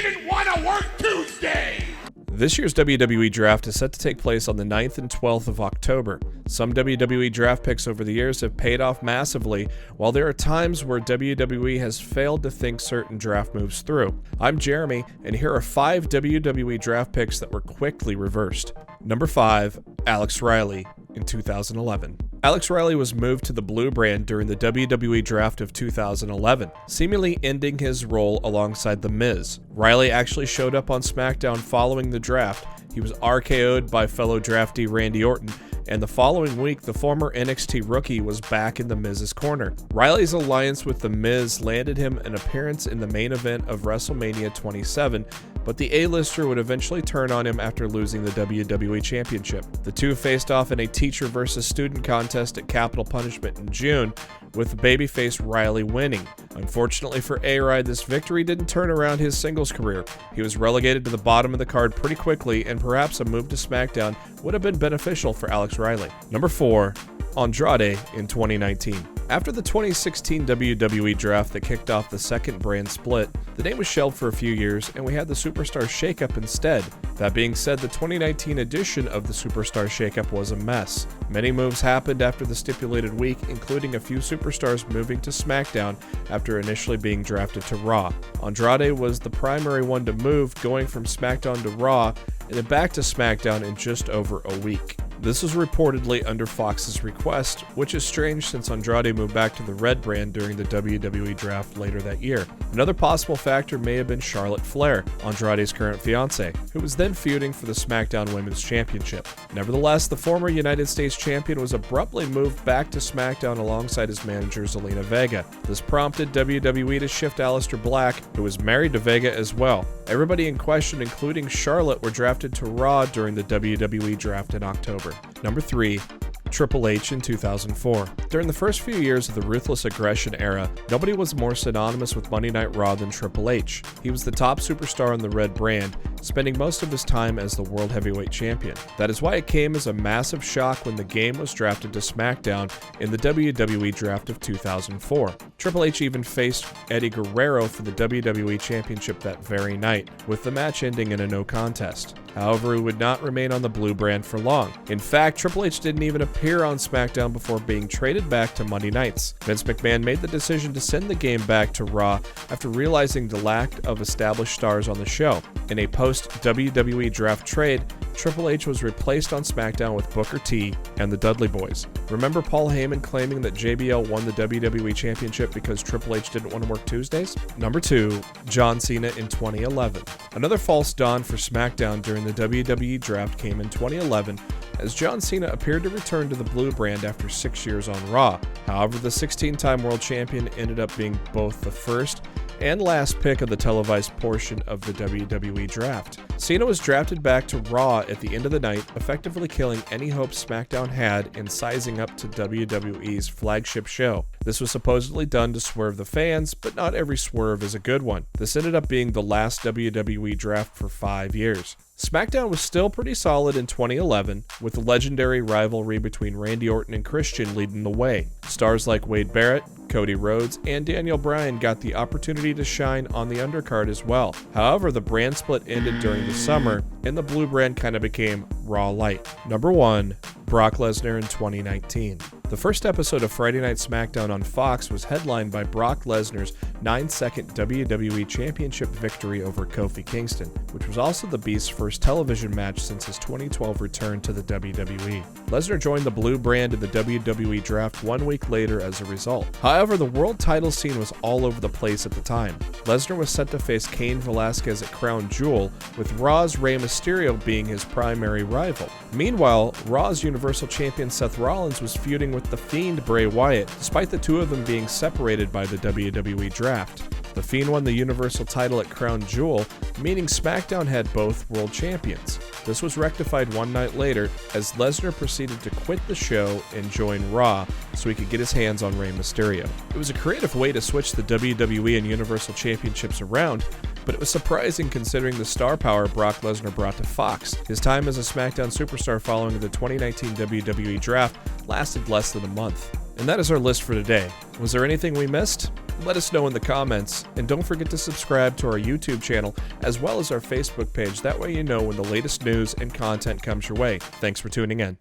didn't want to work Tuesday! This year's WWE Draft is set to take place on the 9th and 12th of October. Some WWE Draft picks over the years have paid off massively, while there are times where WWE has failed to think certain draft moves through. I'm Jeremy, and here are 5 WWE Draft picks that were quickly reversed. Number 5, Alex Riley in 2011. Alex Riley was moved to the blue brand during the WWE Draft of 2011, seemingly ending his role alongside The Miz. Riley actually showed up on SmackDown following the draft. He was RKO'd by fellow draftee Randy Orton, and the following week, the former NXT rookie was back in The Miz's corner. Riley's alliance with The Miz landed him an appearance in the main event of WrestleMania 27, but the A-lister would eventually turn on him after losing the WWE Championship. The two faced off in a teacher versus student contest at Capital Punishment in June, with babyface Riley winning. Unfortunately for A-Ride, this victory didn't turn around his singles career. He was relegated to the bottom of the card pretty quickly, and perhaps a move to SmackDown would have been beneficial for Alex Riley. Number 4, Andrade in 2019. After the 2016 WWE Draft that kicked off the second brand split, the name was shelved for a few years, and we had the Superstar Shakeup instead. That being said, the 2019 edition of the Superstar Shakeup was a mess. Many moves happened after the stipulated week, including a few superstars moving to SmackDown after initially being drafted to Raw. Andrade was the primary one to move, going from SmackDown to Raw and then back to SmackDown in just over a week. This was reportedly under Fox's request, which is strange since Andrade moved back to the red brand during the WWE Draft later that year. Another possible factor may have been Charlotte Flair, Andrade's current fiancée, who was then feuding for the SmackDown Women's Championship. Nevertheless, the former United States champion was abruptly moved back to SmackDown alongside his manager Zelina Vega. This prompted WWE to shift Aleister Black, who was married to Vega as well. Everybody in question, including Charlotte, were drafted to Raw during the WWE Draft in October. Number 3, Triple H in 2004. During the first few years of the Ruthless Aggression era, nobody was more synonymous with Monday Night Raw than Triple H. He was the top superstar on the red brand, spending most of his time as the World Heavyweight Champion. That is why it came as a massive shock when the game was drafted to SmackDown in the WWE Draft of 2004. Triple H even faced Eddie Guerrero for the WWE Championship that very night, with the match ending in a no contest. However, he would not remain on the blue brand for long. In fact, Triple H didn't even appear on SmackDown before being traded back to Monday nights. Vince McMahon made the decision to send the game back to Raw after realizing the lack of established stars on the show. In a post-WWE Draft trade, Triple H was replaced on SmackDown with Booker T and the Dudley Boys. Remember Paul Heyman claiming that JBL won the WWE Championship because Triple H didn't want to work Tuesdays? Number 2, John Cena in 2011. Another false dawn for SmackDown during the WWE Draft came in 2011, as John Cena appeared to return to the blue brand after 6 years on Raw. However, the 16-time world champion ended up being both the first and last pick of the televised portion of the WWE Draft. Cena was drafted back to Raw at the end of the night, effectively killing any hope SmackDown had in sizing up to WWE's flagship show. This was supposedly done to swerve the fans, but not every swerve is a good one. This ended up being the last WWE Draft for 5 years. SmackDown was still pretty solid in 2011, with the legendary rivalry between Randy Orton and Christian leading the way. Stars like Wade Barrett, Cody Rhodes, and Daniel Bryan got the opportunity to shine on the undercard as well. However, the brand split ended during the summer, and the blue brand kind of became Raw Light. Number 1, Brock Lesnar in 2019. The first episode of Friday Night SmackDown on Fox was headlined by Brock Lesnar's 9-second WWE Championship victory over Kofi Kingston, which was also the Beast's first television match since his 2012 return to the WWE. Lesnar joined the blue brand in the WWE Draft 1 week later as a result. However, the world title scene was all over the place at the time. Lesnar was set to face Cain Velasquez at Crown Jewel, with Raw's Rey Mysterio being his primary rival. Meanwhile, Raw's Universal Champion Seth Rollins was feuding with the Fiend Bray Wyatt, despite the two of them being separated by the WWE Draft. The Fiend won the Universal title at Crown Jewel, meaning SmackDown had both world champions. This was rectified one night later as Lesnar proceeded to quit the show and join Raw so he could get his hands on Rey Mysterio. It was a creative way to switch the WWE and Universal Championships around, but it was surprising considering the star power Brock Lesnar brought to Fox. His time as a SmackDown superstar following the 2019 WWE Draft lasted less than a month. And that is our list for today. Was there anything we missed? Let us know in the comments, and don't forget to subscribe to our YouTube channel as well as our Facebook page. That way you know when the latest news and content comes your way. Thanks for tuning in.